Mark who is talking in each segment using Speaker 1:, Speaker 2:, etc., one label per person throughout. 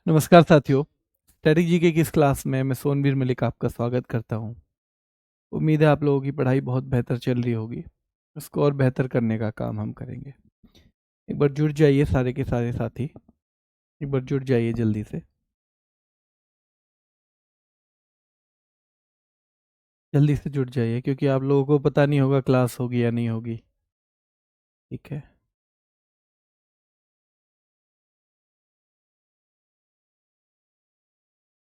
Speaker 1: नमस्कार साथियों। Static GK की इस क्लास में मैं सोनवीर मलिक आपका स्वागत करता हूं। उम्मीद है आप लोगों की पढ़ाई बहुत बेहतर चल रही होगी। इसको और बेहतर करने का काम हम करेंगे। एक बार जुड़ जाइए सारे के सारे साथी, एक बार जुड़ जाइए जल्दी से, जल्दी से जुड़ जाइए क्योंकि आप लोगों को पता नहीं होगा क्लास होगी या नहीं होगी। ठीक है,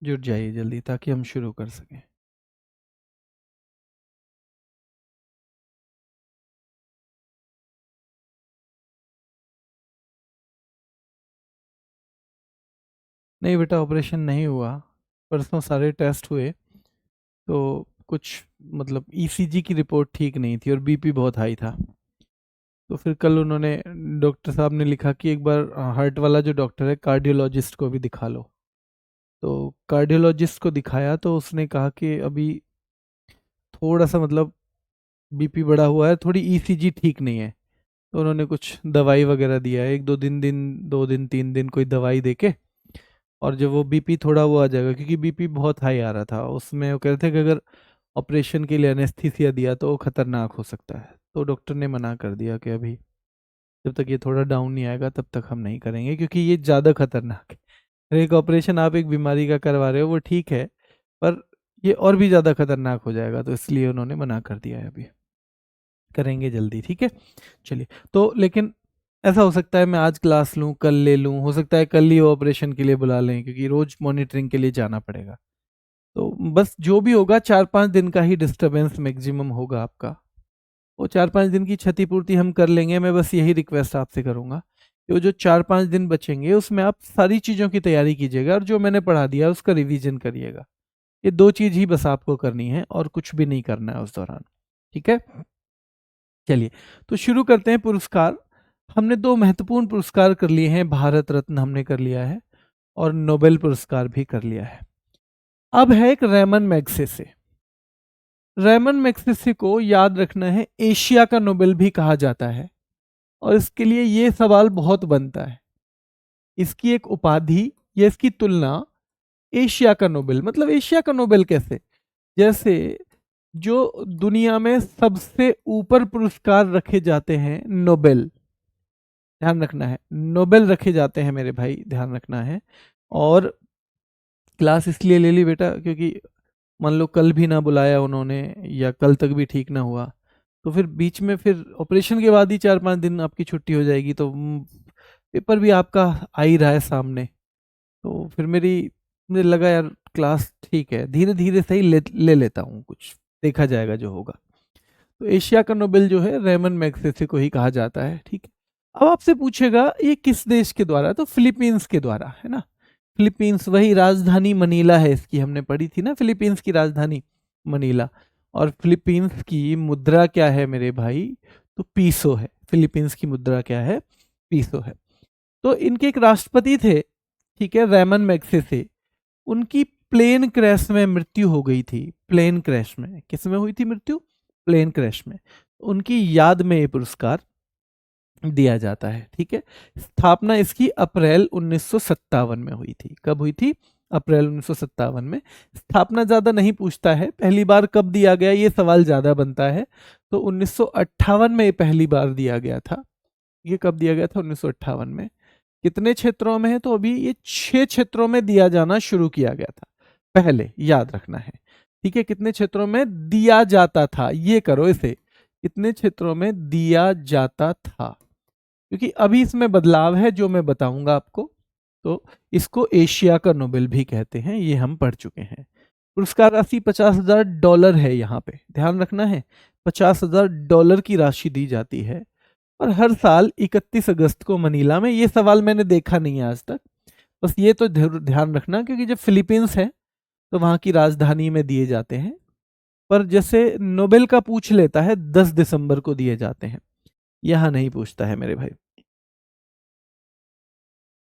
Speaker 1: जुड़ जाइए जल्दी ताकि हम शुरू कर सकें। नहीं बेटा, ऑपरेशन नहीं हुआ। परसों सारे टेस्ट हुए तो कुछ मतलब ईसीजी की रिपोर्ट ठीक नहीं थी और बीपी बहुत हाई था। तो फिर कल उन्होंने, डॉक्टर साहब ने लिखा कि एक बार हार्ट वाला जो डॉक्टर है कार्डियोलॉजिस्ट को भी दिखा लो। तो कार्डियोलॉजिस्ट को दिखाया तो उसने कहा कि अभी थोड़ा सा मतलब बीपी बढ़ा हुआ है, थोड़ी ईसीजी ठीक नहीं है। तो उन्होंने कुछ दवाई वगैरह दिया है, एक दो दिन 3 दिन कोई दवाई देके, और जब वो बीपी थोड़ा वो आ जाएगा, क्योंकि बीपी बहुत हाई आ रहा था उसमें, वो कह रहे थे कि अगर ऑपरेशन के लिए एनेस्थीसिया दिया तो वो खतरनाक हो सकता है। तो डॉक्टर ने मना कर दिया कि अभी जब तक ये थोड़ा डाउन नहीं आएगा तब तक हम नहीं करेंगे, क्योंकि ये ज़्यादा खतरनाक है। एक ऑपरेशन आप एक बीमारी का करवा रहे हो वो ठीक है, पर ये और भी ज़्यादा खतरनाक हो जाएगा, तो इसलिए उन्होंने मना कर दिया है। अभी करेंगे जल्दी, ठीक है। चलिए, तो लेकिन ऐसा हो सकता है मैं आज क्लास लूँ कल ले लूँ, हो सकता है कल ही वो ऑपरेशन के लिए बुला लें, क्योंकि रोज मॉनिटरिंग के लिए जाना पड़ेगा। तो बस जो भी होगा 4-5 दिन का ही डिस्टरबेंस मैक्सिमम होगा आपका। वो 4-5 दिन की क्षतिपूर्ति हम कर लेंगे। मैं बस यही रिक्वेस्ट आपसे करूंगा कि वो जो 4-5 दिन बचेंगे उसमें आप सारी चीज़ों की तैयारी कीजिएगा और जो मैंने पढ़ा दिया उसका रिवीजन करिएगा। ये दो चीज़ ही बस आपको करनी है और कुछ भी नहीं करना है उस दौरान, ठीक है। चलिए, तो शुरू करते हैं। पुरस्कार, हमने दो महत्वपूर्ण पुरस्कार कर लिए हैं। भारत रत्न हमने कर लिया है और नोबेल पुरस्कार भी कर लिया है। अब है एक रेमन मैग्सेसे। रेमन मैग्सेसे को याद रखना है, एशिया का नोबेल भी कहा जाता है। और इसके लिए ये सवाल बहुत बनता है, इसकी एक उपाधि या इसकी तुलना एशिया का नोबेल, मतलब एशिया का नोबेल कैसे? जैसे जो दुनिया में सबसे ऊपर पुरस्कार रखे जाते हैं नोबेल, ध्यान रखना है, नोबेल रखे जाते हैं मेरे भाई, ध्यान रखना है। और क्लास इसलिए ले ली बेटा क्योंकि मान लो कल भी ना बुलाया उन्होंने या कल तक भी ठीक ना हुआ, तो फिर बीच में फिर ऑपरेशन के बाद ही 4-5 दिन आपकी छुट्टी हो जाएगी, तो पेपर भी आपका आ ही रहा है सामने। तो फिर मुझे लगा यार क्लास ठीक है, धीरे धीरे सही ले लेता हूँ, कुछ देखा जाएगा जो होगा। तो एशिया का नोबेल जो है रेमन मैग्सेसे को ही कहा जाता है, ठीक है। अब आपसे पूछेगा ये किस देश के द्वारा, तो फिलीपींस के द्वारा है ना। फिलीपींस, वही राजधानी मनीला है इसकी, हमने पढ़ी थी ना फिलीपींस की राजधानी मनीला। और फिलीपींस की मुद्रा क्या है मेरे भाई? तो पीसो है। फिलीपींस की मुद्रा क्या है? पीसो है। तो इनके एक राष्ट्रपति थे, ठीक है, रेमन मैग्सेसे। उनकी प्लेन क्रैश में मृत्यु हो गई थी। प्लेन क्रैश में, किस में हुई थी मृत्यु? प्लेन क्रैश में। उनकी याद में ये पुरस्कार दिया जाता है, ठीक है। स्थापना इसकी अप्रैल 1957 में हुई थी। कब हुई थी? अप्रैल 1957 में। स्थापना ज्यादा नहीं पूछता है, पहली बार कब दिया गया ये सवाल ज्यादा बनता है। तो 1958 में ये पहली बार दिया गया था। ये कब दिया गया था? 1958 में। कितने क्षेत्रों में है? तो अभी ये 6 क्षेत्रों में दिया जाना शुरू किया गया था पहले, याद रखना है, ठीक है। कितने क्षेत्रों में दिया जाता था, ये करो इसे, कितने क्षेत्रों में दिया जाता था, क्योंकि अभी इसमें बदलाव है जो मैं बताऊंगा आपको। तो इसको एशिया का नोबेल भी कहते हैं, ये हम पढ़ चुके हैं। पुरस्कार राशि $50,000 है, यहाँ पे ध्यान रखना है, $50,000 की राशि दी जाती है। और हर साल 31 अगस्त को मनीला में, ये सवाल मैंने देखा नहीं है आज तक, बस ये तो ध्यान रखना, क्योंकि जब फिलीपींस है तो वहाँ की राजधानी में दिए जाते हैं। पर जैसे नोबेल का पूछ लेता है 10 दिसंबर को दिए जाते हैं, यहाँ नहीं पूछता है मेरे भाई,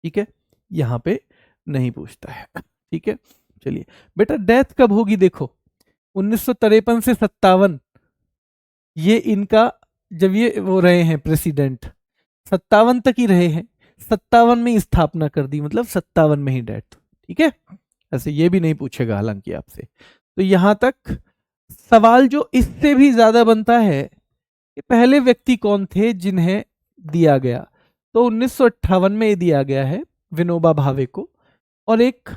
Speaker 1: ठीक है, यहाँ पे नहीं पूछता है, ठीक है। चलिए बेटा, डेथ कब होगी देखो, 1953 से 57, ये इनका, जब ये वो रहे हैं प्रेसिडेंट, 57 तक ही रहे हैं। 57 में ही स्थापना कर दी, मतलब 57 में ही डेथ। ठीक है, ऐसे ये भी नहीं पूछेगा हालांकि आपसे। तो यहां तक सवाल जो इससे भी ज्यादा बनता है कि पहले व्यक्ति कौन थे जिन्हें दिया गया। तो 1958 में ये दिया गया है विनोबा भावे को। और एक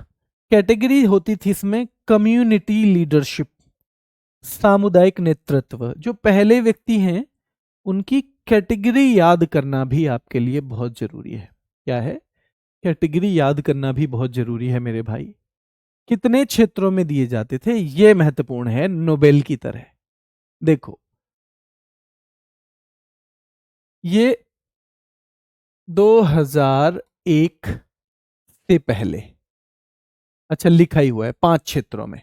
Speaker 1: कैटेगरी होती थी इसमें, कम्युनिटी लीडरशिप, सामुदायिक नेतृत्व। जो पहले व्यक्ति हैं उनकी कैटेगरी याद करना भी आपके लिए बहुत जरूरी है। क्या है? कैटेगरी याद करना भी बहुत जरूरी है मेरे भाई। कितने क्षेत्रों में दिए जाते थे ये महत्वपूर्ण है, नोबेल की तरह। देखो ये 2001 से पहले, अच्छा लिखा ही हुआ है 5 क्षेत्रों में।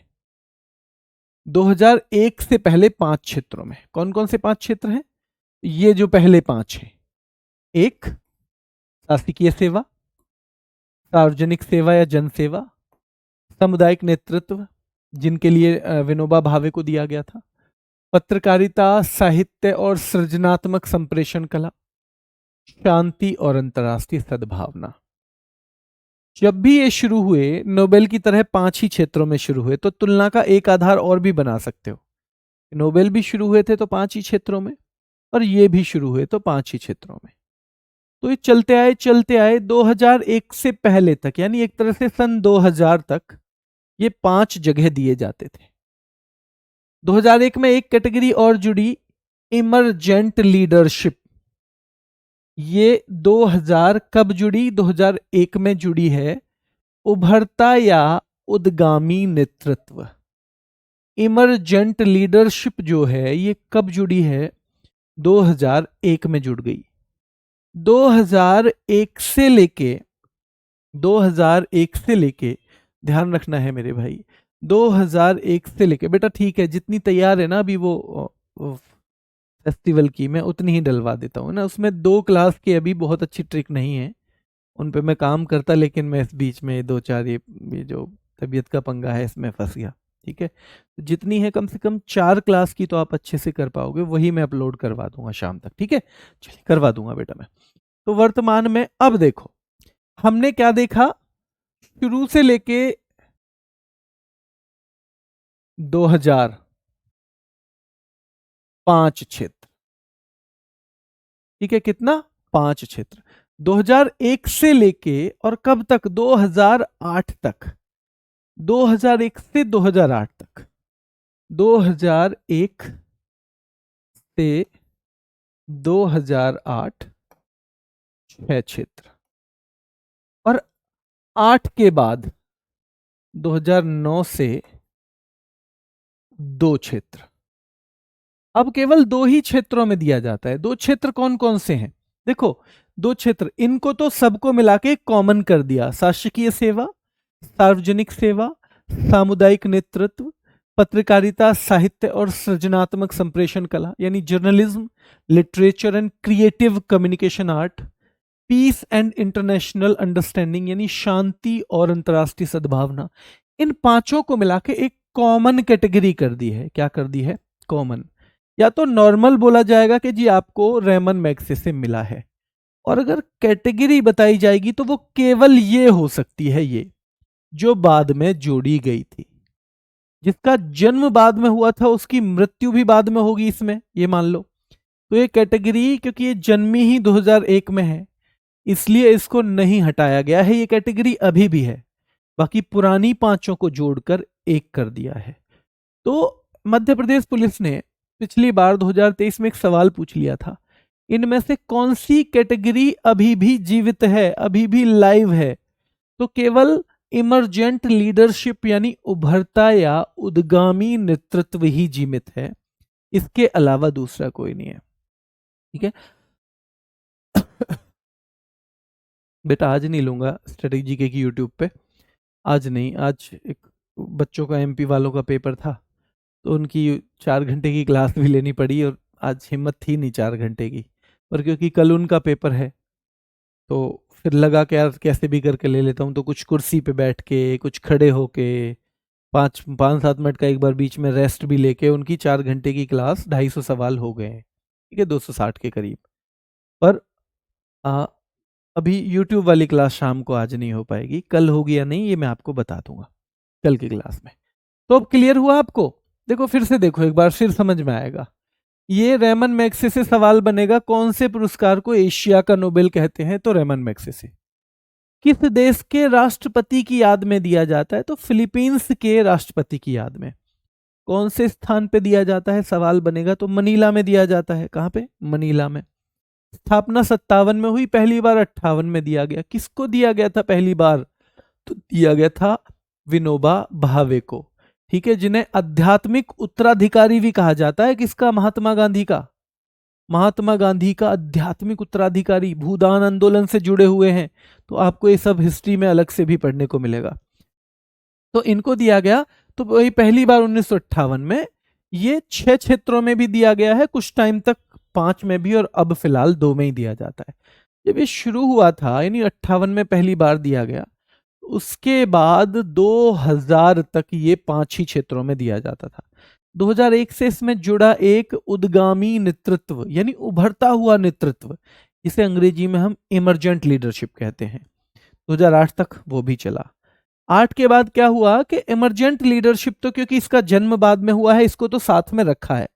Speaker 1: 2001 से पहले 5 क्षेत्रों में कौन कौन से 5 क्षेत्र हैं? ये जो पहले 5 हैं, एक शासकीय सेवा, सार्वजनिक सेवा या जन सेवा, सामुदायिक नेतृत्व जिनके लिए विनोबा भावे को दिया गया था, पत्रकारिता, साहित्य और सृजनात्मक संप्रेषण कला, शांति और अंतर्राष्ट्रीय सद्भावना। जब भी ये शुरू हुए नोबेल की तरह 5 ही क्षेत्रों में शुरू हुए, तो तुलना का एक आधार और भी बना सकते हो। नोबेल भी शुरू हुए थे तो 5 ही क्षेत्रों में, और ये भी शुरू हुए तो 5 ही क्षेत्रों में। तो ये चलते आए 2001 से पहले तक, यानी एक तरह से सन 2000 तक ये 5 जगह दिए जाते थे। 2001 में एक कैटेगरी और जुड़ी, इमरजेंट लीडरशिप। ये 2000 कब जुड़ी? 2001 में जुड़ी है। उभरता या उद्गामी नेतृत्व। इमरजेंट लीडरशिप जो है ये कब जुड़ी है? 2001 में जुड़ गई। 2001 से लेके 2001 से लेके ध्यान रखना है मेरे भाई, 2001 से लेके, बेटा ठीक है जितनी तैयार है ना अभी वो फेस्टिवल की, मैं उतनी ही डलवा देता हूँ ना। उसमें 2 क्लास की अभी बहुत अच्छी ट्रिक नहीं है, उन पे मैं काम करता, लेकिन मैं इस बीच में 2-4 ये जो तबीयत का पंगा है इसमें फंस गया। ठीक है, तो जितनी है कम से कम 4 क्लास की तो आप अच्छे से कर पाओगे, वही मैं अपलोड करवा दूंगा शाम तक। ठीक है, चलिए करवा दूंगा बेटा मैं। तो वर्तमान में अब देखो हमने क्या देखा, शुरू से लेके 2005 क्षेत्र। ठीक है, कितना? 5 क्षेत्र। 2001 से लेके और कब तक? 2008 तक। 2001 से 2008 तक। 2001 से 2008 6 क्षेत्र, और 8 के बाद 2009 से 2 क्षेत्र। अब केवल 2 ही क्षेत्रों में दिया जाता है। 2 क्षेत्र कौन कौन से हैं? देखो 2 क्षेत्र, इनको तो सबको मिला के कॉमन कर दिया, शासकीय सेवा, सार्वजनिक सेवा, सामुदायिक नेतृत्व, पत्रकारिता, साहित्य और सृजनात्मक संप्रेषण कला यानी journalism, literature and creative communication art, peace and international understanding यानी शांति और अंतर्राष्ट्रीय सद्भावना। इन 5 को मिला के एक कॉमन कैटेगरी कर दी है। क्या कर दी है? कॉमन। या तो नॉर्मल बोला जाएगा कि जी आपको रेमन मैग्सेसे से मिला है, और अगर कैटेगरी बताई जाएगी तो वो केवल ये हो सकती है, ये जो बाद में जोड़ी गई थी। जिसका जन्म बाद में हुआ था उसकी मृत्यु भी बाद में होगी इसमें, ये मान लो। तो ये कैटेगरी, क्योंकि ये जन्मी ही 2001 में है, इसलिए इसको नहीं हटाया गया है, ये कैटेगरी अभी भी है। बाकी पुरानी 5 को जोड़कर एक कर दिया है। तो मध्य प्रदेश पुलिस ने पिछली बार 2023 में एक सवाल पूछ लिया था, इनमें से कौन सी कैटेगरी अभी भी जीवित है, अभी भी लाइव है? तो केवल इमरजेंट लीडरशिप यानी उभरता या उद्गामी नेतृत्व ही जीवित है, इसके अलावा दूसरा कोई नहीं है। ठीक है बेटा, आज नहीं लूंगा स्ट्रेटेजी के की यूट्यूब पे, आज नहीं। आज एक बच्चों का एमपी वालों का पेपर था, तो उनकी 4 घंटे की क्लास भी लेनी पड़ी, और आज हिम्मत थी नहीं 4 घंटे की, पर क्योंकि कल उनका पेपर है तो फिर लगा कि यार कैसे भी करके ले लेता हूँ। तो कुछ कुर्सी पे बैठ के, कुछ खड़े होके, 5-7 मिनट का एक बार बीच में रेस्ट भी लेके उनकी 4 घंटे की क्लास 250 सवाल हो गए हैं। ठीक है, 260 के करीब। पर अभी यूट्यूब वाली क्लास शाम को आज नहीं हो पाएगी, कल होगी या नहीं ये मैं आपको बता दूंगा कल की क्लास में। तो अब क्लियर हुआ आपको? देखो फिर से देखो एक बार, फिर समझ में आएगा। ये रेमन मैग्सेसे से सवाल बनेगा, कौन से पुरस्कार को एशिया का नोबेल कहते हैं? तो रेमन मैग्सेसे। किस देश के राष्ट्रपति की याद में दिया जाता है? तो फिलीपींस के राष्ट्रपति की याद में। कौन से स्थान पे दिया जाता है? सवाल बनेगा तो मनीला में दिया जाता है। कहां पे? मनीला में। स्थापना 57 में हुई, पहली बार 58 में दिया गया। किसको दिया गया था पहली बार? तो दिया गया था विनोबा भावे को, ठीक है, जिन्हें आध्यात्मिक उत्तराधिकारी भी कहा जाता है। किसका? महात्मा गांधी का। महात्मा गांधी का आध्यात्मिक उत्तराधिकारी, भूदान आंदोलन से जुड़े हुए हैं, तो आपको ये सब हिस्ट्री में अलग से भी पढ़ने को मिलेगा। तो इनको दिया गया, तो वही पहली बार 1958 में। ये 6 क्षेत्रों में भी दिया गया है, कुछ टाइम तक 5 में भी, और अब फिलहाल 2 में ही दिया जाता है। जब ये शुरू हुआ था, यानी 58 में पहली बार दिया गया, उसके बाद 2000 तक ये 5 ही क्षेत्रों में दिया जाता था। 2001 से इसमें जुड़ा एक उद्गामी नेतृत्व, यानी उभरता हुआ नेतृत्व, जिसे अंग्रेजी में हम इमर्जेंट लीडरशिप कहते हैं, 2008 तक वो भी चला। 8 के बाद क्या हुआ कि इमर्जेंट लीडरशिप, तो क्योंकि इसका जन्म बाद में हुआ है, इसको तो साथ में रखा है,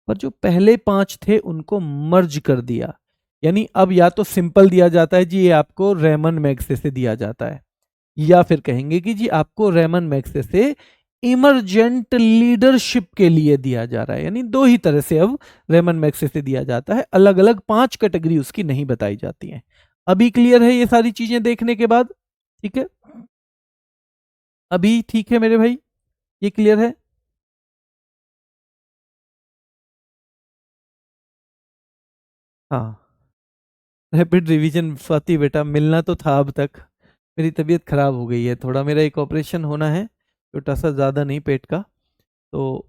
Speaker 1: पर जो पहले 5 थे उनको मर्ज कर दिया। यानी अब या तो सिंपल दिया जाता है जी, ये आपको रेमन मैग्सेसे दिया जाता है, या फिर कहेंगे कि जी आपको रेमन मैग्सेसे इमर्जेंट लीडरशिप के लिए दिया जा रहा है। यानी 2 ही तरह से अब रेमन मैग्सेसे दिया जाता है, अलग अलग 5 कैटेगरी उसकी नहीं बताई जाती हैं। अभी क्लियर है ये सारी चीजें देखने के बाद? ठीक है, अभी ठीक है मेरे भाई, ये क्लियर है? हाँ, रैपिड रिवीजन स्वाति बेटा, मिलना तो था अब तक। मेरी तबीयत खराब हो गई है थोड़ा, मेरा एक ऑपरेशन होना है, छोटा सा, ज़्यादा नहीं, पेट का, तो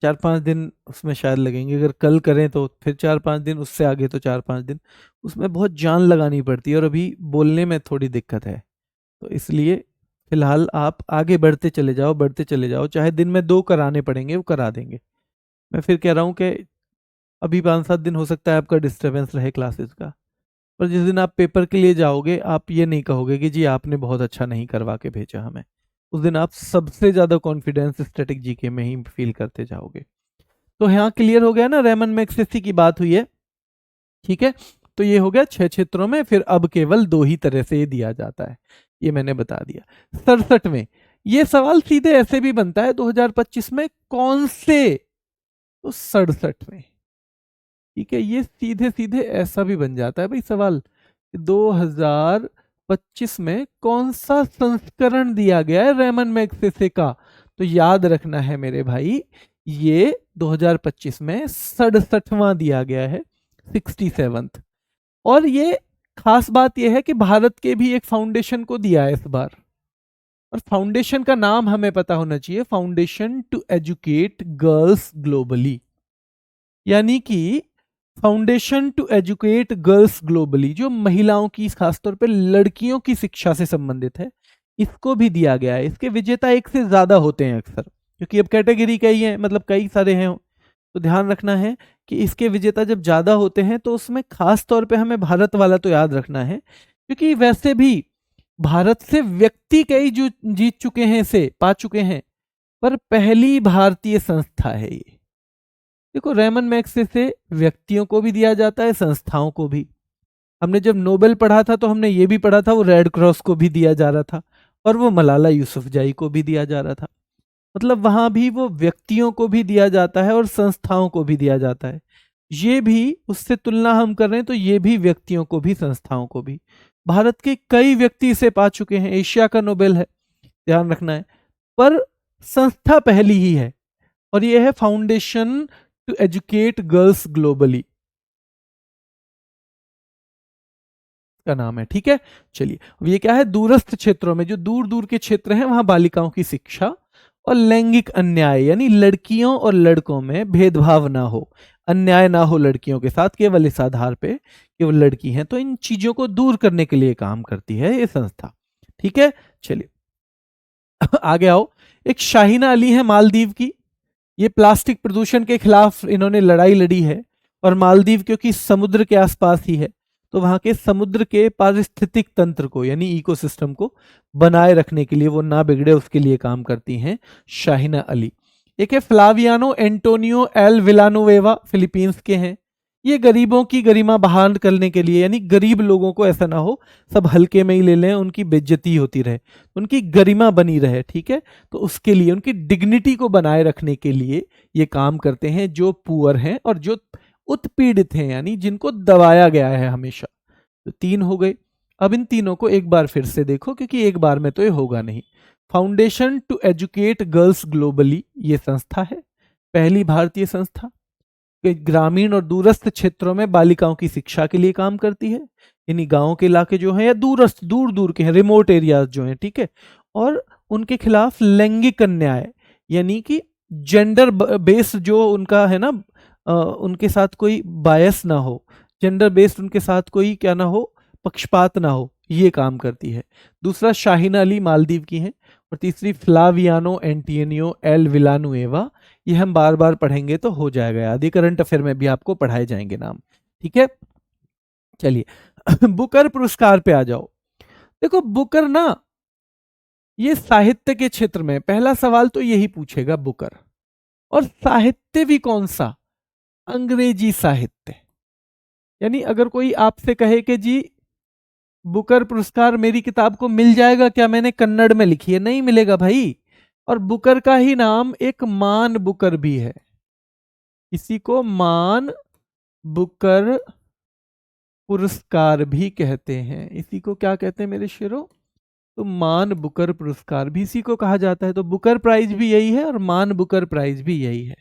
Speaker 1: 4-5 दिन उसमें शायद लगेंगे। अगर कल करें तो फिर 4-5 दिन, उससे आगे तो 4-5 दिन। उसमें बहुत जान लगानी पड़ती है, और अभी बोलने में थोड़ी दिक्कत है, तो इसलिए फिलहाल आप आगे बढ़ते चले जाओ, बढ़ते चले जाओ, चाहे दिन में 2 कराने पड़ेंगे, वो करा देंगे। मैं फिर कह रहा हूँ कि अभी 5-7 दिन हो सकता है आपका डिस्टरबेंस रहे क्लासेस का, पर जिस दिन आप पेपर के लिए जाओगे, आप ये नहीं कहोगे कि जी आपने बहुत अच्छा नहीं करवा के भेजा हमें। उस दिन आप सबसे ज़्यादा कॉन्फिडेंस स्टैटिक जीके में ही फील करते जाओगे। तो यहाँ क्लियर हो गया ना, रेमन मैग्सेसे की बात हुई है, ठीक है। तो ये हो गया 6 क्षेत्रों में, फिर अब केवल 2 ही तरह से ये दिया जाता है, ये मैंने बता दिया। 67 में ये सवाल सीधे ऐसे भी बनता है, 2025 में कौन से? तो 67 में, ठीक है, ये सीधे सीधे ऐसा भी बन जाता है भाई सवाल, 2025 में कौन सा संस्करण दिया गया है रेमन मैग्सेसे का? तो याद रखना है मेरे भाई, ये 2025 में 67वां दिया गया है, 67th। और ये खास बात यह है कि भारत के भी एक फाउंडेशन को दिया है इस बार, और फाउंडेशन का नाम हमें पता होना चाहिए, foundation to educate girls globally. यानी कि foundation to educate girls globally, जो महिलाओं की, खासतौर पे लड़कियों की शिक्षा से संबंधित है, इसको भी दिया गया है। इसके विजेता एक से ज्यादा होते हैं अक्सर, क्योंकि अब कैटेगरी कई है, मतलब कई सारे हैं, तो ध्यान रखना है कि इसके विजेता जब ज्यादा होते हैं तो उसमें खास तौर पे हमें भारत वाला तो याद रखना है, क्योंकि वैसे भी भारत से व्यक्ति कई जो जीत चुके हैं, इसे पा चुके हैं, पर पहली भारतीय संस्था है ये। देखो रेमन मैग्सेसे व्यक्तियों को भी दिया जाता है, संस्थाओं को भी। हमने जब नोबेल पढ़ा था तो हमने ये भी पढ़ा था वो रेड क्रॉस को भी दिया जा रहा था, और वो मलाला यूसुफजई को भी दिया जा रहा था। मतलब वहां भी वो व्यक्तियों को भी दिया जाता है और संस्थाओं को भी दिया जाता है। ये भी उससे तुलना हम कर रहे हैं तो ये भी व्यक्तियों को भी संस्थाओं को भी। भारत के कई व्यक्ति इसे पा चुके हैं, एशिया का नोबेल है, ध्यान रखना है, पर संस्था पहली ही है, और ये है foundation to educate girls globally का नाम है, ठीक है। चलिए, अब ये क्या है, दूरस्थ क्षेत्रों में, जो दूर दूर के क्षेत्र हैं, वहां बालिकाओं की शिक्षा और लैंगिक अन्याय, यानी लड़कियों और लड़कों में भेदभाव ना हो, अन्याय ना हो लड़कियों के साथ, केवल इस आधार पे कि वो लड़की हैं, तो इन चीजों को दूर करने के लिए काम करती है ये संस्था, ठीक है। चलिए आगे आओ। एक शाहीना अली है मालदीव की, ये प्लास्टिक प्रदूषण के खिलाफ इन्होंने लड़ाई लड़ी है, और मालदीव क्योंकि समुद्र के आसपास ही है, तो वहां के समुद्र के पारिस्थितिक तंत्र को यानी इकोसिस्टम को बनाए रखने के लिए, वो ना बिगड़े उसके लिए काम करती हैं शाहिना अली। एक है Flaviano Antonio L Villanueva, Philippines के हैं। ये गरीबों की गरिमा बहाल करने के लिए, यानी गरीब लोगों को ऐसा ना हो सब हल्के में ही ले लें, उनकी बेइज्जती होती रहे, उनकी गरिमा बनी रहे, ठीक है, तो उसके लिए उनकी डिग्निटी को बनाए रखने के लिए ये काम करते हैं, जो पुअर हैं और जो उत्पीड़ित हैं, यानी जिनको दबाया गया है हमेशा। तो 3 हो गए। अब इन तीनों को एक बार फिर से देखो, क्योंकि एक बार में तो ये होगा नहीं। Foundation to educate girls globally, ये संस्था है, पहली भारतीय संस्था, ग्रामीण और दूरस्थ क्षेत्रों में बालिकाओं की शिक्षा के लिए काम करती है, यानी गांवों के इलाके जो हैं या दूरस्थ दूर दूर के हैं, रिमोट एरियाज जो हैं, ठीक है, और उनके खिलाफ लैंगिक अन्याय, यानी कि जेंडर बेस्ड जो उनका है ना, उनके साथ कोई बायस ना हो, जेंडर बेस्ड उनके साथ कोई क्या ना हो, पक्षपात ना हो, ये काम करती है। दूसरा शाहिना अली मालदीव की हैं, और तीसरी फ्लावियानो एंटोनियो एल विलानुएवा, ये हम बार बार पढ़ेंगे तो हो जाएगा याद, ये करंट अफेयर में भी आपको पढ़ाए जाएंगे नाम, ठीक है। चलिए बुकर पुरस्कार पे आ जाओ। देखो बुकर ना, ये साहित्य के क्षेत्र में पहला सवाल तो यही पूछेगा, बुकर, और साहित्य भी कौन सा, अंग्रेजी साहित्य। यानी अगर कोई आपसे कहे कि जी बुकर पुरस्कार मेरी किताब को मिल जाएगा क्या, मैंने कन्नड़ में लिखी है, नहीं मिलेगा भाई। और बुकर का ही नाम एक मान बुकर भी है, इसी को मान बुकर पुरस्कार भी कहते हैं। इसी को क्या कहते हैं मेरे शेरों, तो मान बुकर पुरस्कार भी इसी को कहा जाता है। तो बुकर प्राइज भी यही है और मान बुकर प्राइज भी यही है,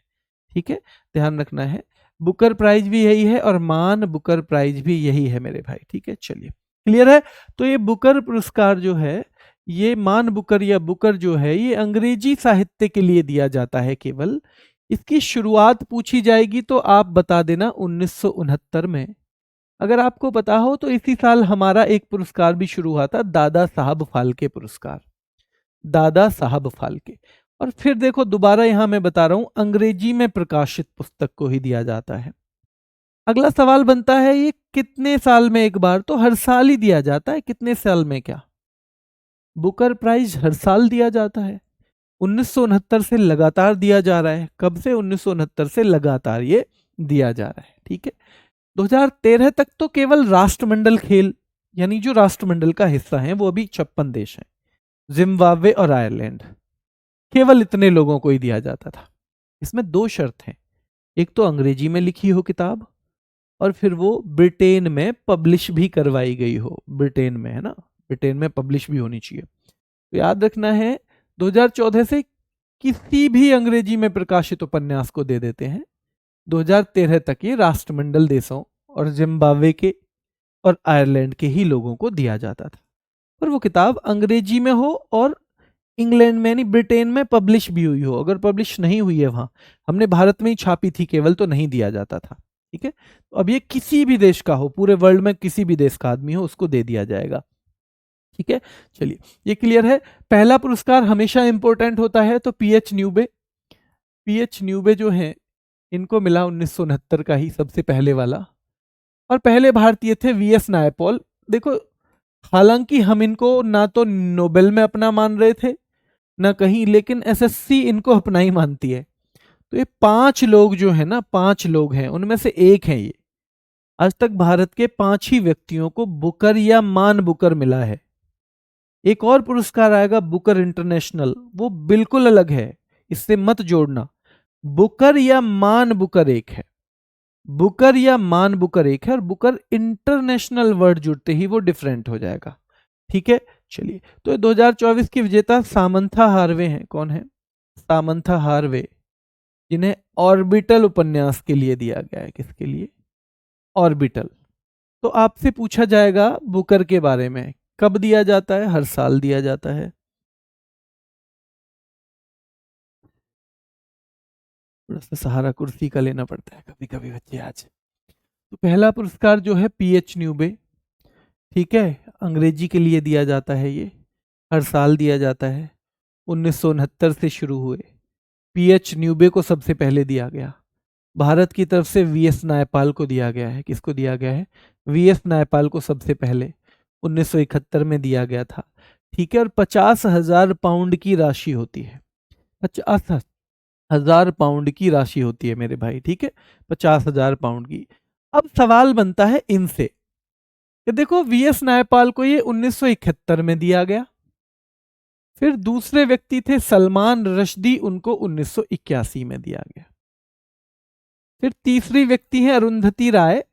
Speaker 1: ठीक है, ध्यान रखना है, बुकर प्राइज भी यही है और मान बुकर प्राइज भी यही है मेरे भाई, ठीक है। चलिए क्लियर है। तो ये बुकर पुरस्कार जो है, ये मान बुकर या बुकर जो है, ये अंग्रेजी साहित्य के लिए दिया जाता है केवल। इसकी शुरुआत पूछी जाएगी तो आप बता देना 1969 में। अगर आपको पता हो तो इसी साल हमारा एक पुरस्कार भी शुरू हुआ था, दादा साहब फाल्के पुरस्कार, दादा साहब फाल्के। और फिर देखो दोबारा यहां मैं बता रहा हूं, अंग्रेजी में प्रकाशित पुस्तक को ही दिया जाता है। अगला सवाल बनता है, ये कितने साल में एक बार, तो हर साल ही दिया जाता है, कितने साल में क्या, बुकर प्राइज हर साल दिया जाता है। 1969 से लगातार दिया जा रहा है। कब से, 1969 से लगातार ये दिया जा रहा है, ठीक है। 2013 तक तो केवल राष्ट्रमंडल खेल, यानी जो राष्ट्रमंडल का हिस्सा है वो अभी 56 देश हैं, जिम्बाब्वे और आयरलैंड, केवल इतने लोगों को ही दिया जाता था। इसमें 2 शर्त हैं, एक तो अंग्रेजी में लिखी हो किताब, और फिर वो ब्रिटेन में पब्लिश भी करवाई गई हो, ब्रिटेन में है ना, ब्रिटेन में पब्लिश भी होनी चाहिए। तो याद रखना है 2014 से किसी भी अंग्रेजी में प्रकाशित उपन्यास को दे देते हैं, 2013 तक ये राष्ट्रमंडल देशों और जिम्बाब्वे के और आयरलैंड के ही लोगों को दिया जाता था। पर वो किताब अंग्रेजी में हो और इंग्लैंड में यानी ब्रिटेन में पब्लिश भी हुई हो। अगर पब्लिश नहीं हुई है वहां, हमने भारत में ही छापी थी केवल, तो नहीं दिया जाता था, ठीक है। तो अब ये किसी भी देश का हो, पूरे वर्ल्ड में किसी भी देश का आदमी हो, उसको दे दिया जाएगा, ठीक है। चलिए ये क्लियर है। पहला पुरस्कार हमेशा इंपॉर्टेंट होता है, तो पीएच न्यूबे, पीएच न्यूबे जो है इनको मिला 1969 का ही सबसे पहले वाला, और पहले भारतीय थे वीएस नायपॉल। देखो हालांकि हम इनको ना तो नोबेल में अपना मान रहे थे ना कहीं, लेकिन एसएससी इनको अपना ही मानती है। तो ये 5 लोग जो है ना, 5 लोग हैं, उनमें से एक है ये। आज तक भारत के 5 ही व्यक्तियों को बुकर या मान बुकर मिला है। एक और पुरस्कार आएगा बुकर इंटरनेशनल, वो बिल्कुल अलग है, इससे मत जोड़ना। बुकर या मान बुकर एक है, बुकर या मान बुकर एक है, और बुकर इंटरनेशनल वर्ड जुड़ते ही वो डिफरेंट हो जाएगा, ठीक है। चलिए तो 2024 की विजेता सामंथा हार्वे हैं। कौन है, सामंथा हार्वे, जिन्हें ऑर्बिटल उपन्यास के लिए दिया गया है। किसके लिए, ऑर्बिटल। तो आपसे पूछा जाएगा बुकर के बारे में, कब दिया जाता है, हर साल दिया जाता है। थोड़ा सा सहारा कुर्सी का लेना पड़ता है कभी कभी बच्चे आज। तो पहला पुरस्कार जो है पीएच न्यूबे, ठीक है, अंग्रेजी के लिए दिया जाता है, ये हर साल दिया जाता है, 1969 से शुरू हुए। पीएच न्यूबे को सबसे पहले दिया गया। भारत की तरफ से वीएस नायपाल को दिया गया है। किसको दिया गया है? वीएस नायपाल को सबसे पहले 1971 में दिया गया था। ठीक है, और 50,000 पाउंड की राशि होती है। 50,000 पाउंड की राशि होती है मेरे भाई। ठीक है, 50,000 पाउंड की। अब सवाल बनता है इनसे कि देखो, वीएस नायपाल को ये 1971 में दिया गया। फिर दूसरे व्यक्ति थे सलमान रश्दी, उनको 1981 में दिया गया। फिर तीसरी व्यक्ति है अरुंधति राय,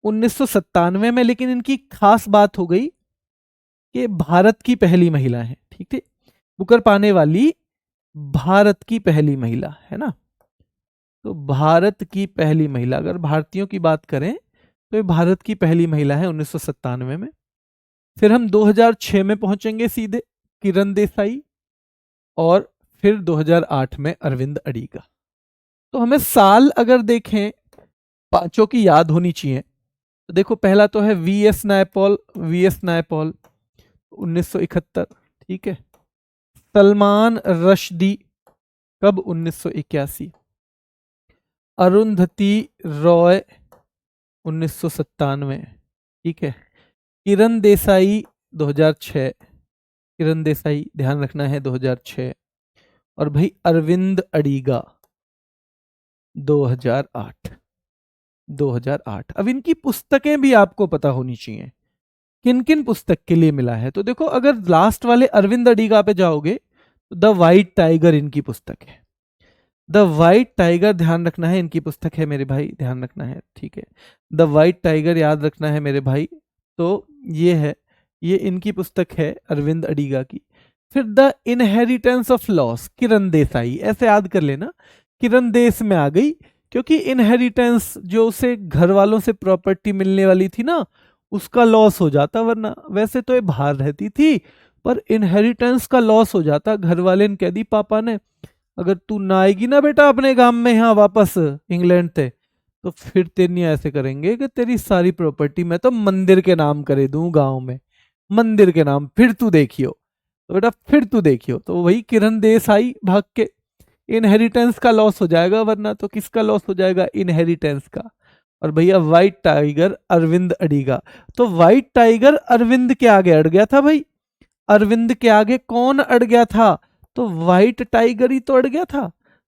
Speaker 1: 1997 में। लेकिन इनकी खास बात हो गई कि भारत की पहली महिला है। ठीक है, बुकर पाने वाली भारत की पहली महिला है ना। तो भारत की पहली महिला, अगर भारतीयों की बात करें तो ये भारत की पहली महिला है 1997 में। फिर हम 2006 में पहुंचेंगे सीधे, किरण देसाई। और फिर 2008 में अरविंद अडीगा। तो हमें साल अगर देखें, पांचों की याद होनी चाहिए। तो देखो, पहला तो है वीएस नायपॉल। वीएस नायपॉल 1971। ठीक है, सलमान रश्दी कब? 1981। अरुंधति रॉय 1997। ठीक है, किरण देसाई 2006। किरण देसाई ध्यान रखना है 2006। और भाई अरविंद अडीगा 2008। 2008। अब इनकी पुस्तकें भी आपको पता होनी चाहिए, किन किन पुस्तक के लिए मिला है। तो देखो, अगर लास्ट वाले अरविंद अडीगा पे जाओगे तो द वाइट टाइगर इनकी पुस्तक है। द वाइट टाइगर ध्यान रखना है, इनकी पुस्तक है मेरे भाई, ध्यान रखना है। ठीक है, द वाइट टाइगर याद रखना है मेरे भाई। तो ये है, ये इनकी पुस्तक है अरविंद अडीगा की। फिर the inheritance of loss, Kiran Desai, ऐसे याद कर लेना। किरण देश में आ गई क्योंकि इनहेरिटेंस, जो उसे घर वालों से प्रॉपर्टी मिलने वाली थी ना, उसका लॉस हो जाता। वरना वैसे तो ये बाहर रहती थी, पर इनहेरिटेंस का लॉस हो जाता। घर वाले ने कह दी पापा ने, अगर तू ना आएगी ना बेटा अपने गांव में यहाँ वापस इंग्लैंड से, तो फिर तेरी ऐसे करेंगे कि तेरी सारी प्रॉपर्टी मैं तो मंदिर के नाम करे दूं गांव में, मंदिर के नाम, फिर तू देखियो। तो बेटा फिर तू देखियो। तो वही किरण देसाई भाग के, इनहेरिटेंस का लॉस हो जाएगा। वरना तो किसका लॉस हो जाएगा? इनहेरिटेंस का। और भैया व्हाइट टाइगर अरविंद अडीगा। तो व्हाइट टाइगर अरविंद के आगे अड़ गया था भाई। अरविंद के आगे कौन अड़ गया था? तो व्हाइट टाइगर ही तो अड़ गया था।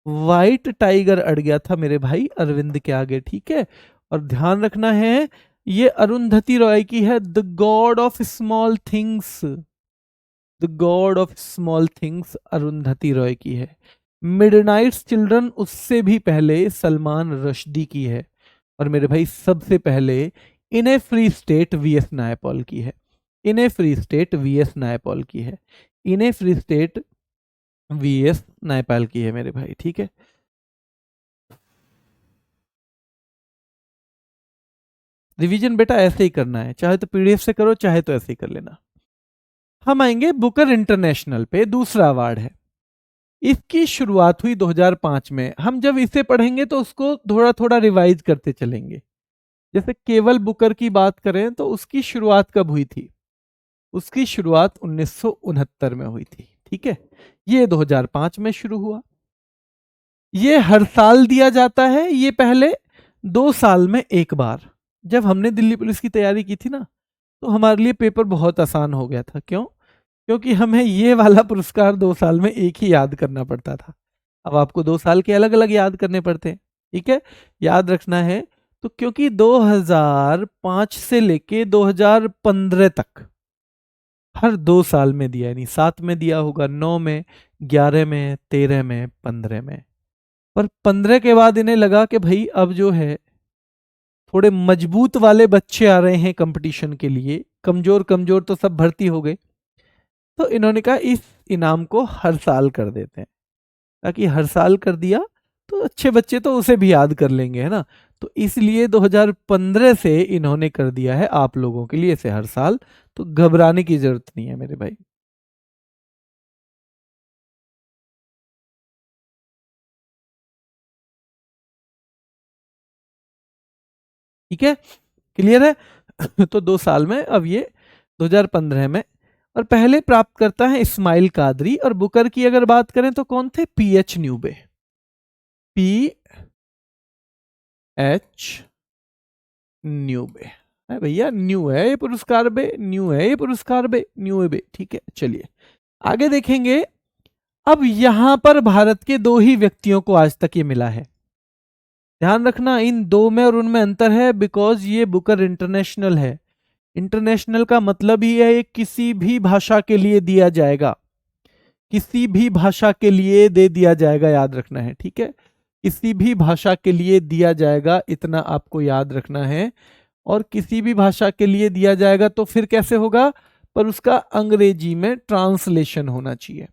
Speaker 1: व्हाइट टाइगर अड़ गया था मेरे भाई अरविंद के आगे। ठीक है, और ध्यान रखना है, ये अरुंधति रॉय की है, the God of small things. The God of small things Arundhati Roy की है। मिडनाइट्स चिल्ड्रन उससे भी पहले सलमान रश्दी की है। और मेरे भाई सबसे पहले इन ए फ्री स्टेट वीएस नायपॉल की है। इन ए फ्री स्टेट वीएस नायपॉल की है। इन ए फ्री स्टेट वीएस नायपाल की है मेरे भाई। ठीक है, रिवीजन बेटा ऐसे ही करना है, चाहे तो पीडीएफ से करो, चाहे तो ऐसे ही कर लेना। हम आएंगे बुकर इंटरनेशनल पे, दूसरा अवार्ड है। इसकी शुरुआत हुई 2005 में। हम जब इसे पढ़ेंगे तो उसको थोड़ा थोड़ा रिवाइज करते चलेंगे। जैसे केवल बुकर की बात करें तो उसकी शुरुआत कब हुई थी? उसकी शुरुआत 1969 में हुई थी। ठीक है, ये 2005 में शुरू हुआ। ये हर साल दिया जाता है। ये पहले 2 साल में एक बार। जब हमने दिल्ली पुलिस की तैयारी की थी ना, तो हमारे लिए पेपर बहुत आसान हो गया था। क्यों? क्योंकि हमें ये वाला पुरस्कार 2 साल में एक ही याद करना पड़ता था। अब आपको 2 साल के अलग अलग याद करने पड़ते हैं। ठीक है, याद रखना है। तो क्योंकि 2005 से लेके 2015 तक हर 2 साल में दिया, यानी 7 में दिया होगा, 9 में, 11 में, 13 में, 15 में। पर 15 के बाद इन्हें लगा कि भाई अब जो है थोड़े मजबूत वाले बच्चे आ रहे हैं कंपटीशन के लिए, कमजोर कमजोर तो सब भर्ती हो गए। तो इन्होंने कहा इस इनाम को हर साल कर देते हैं, ताकि हर साल कर दिया तो अच्छे बच्चे तो उसे भी याद कर लेंगे, है ना। तो इसलिए 2015 से इन्होंने कर दिया है आप लोगों के लिए इसे हर साल। तो घबराने की जरूरत नहीं है मेरे भाई। ठीक है, क्लियर है। तो 2 साल में, अब ये 2015 में। और पहले प्राप्त करता है इस्माइल कादरी। और बुकर की अगर बात करें तो कौन थे? पीएच न्यूबे। पी एच न्यूबे है भैया, न्यू है ये पुरस्कार बे, न्यू है ये पुरस्कार बे, न्यू बे। ठीक है, चलिए आगे देखेंगे। अब यहां पर भारत के दो ही व्यक्तियों को आज तक ये मिला है। ध्यान रखना इन दो में और उनमें अंतर है, बिकॉज ये बुकर इंटरनेशनल है। इंटरनेशनल का मतलब ही है ये किसी भी भाषा के लिए दिया जाएगा, किसी भी भाषा के लिए दे दिया जाएगा, याद रखना है। ठीक है, किसी भी भाषा के लिए दिया जाएगा, इतना आपको याद रखना है। और किसी भी भाषा के लिए दिया जाएगा तो फिर कैसे होगा, पर उसका अंग्रेजी में ट्रांसलेशन होना चाहिए।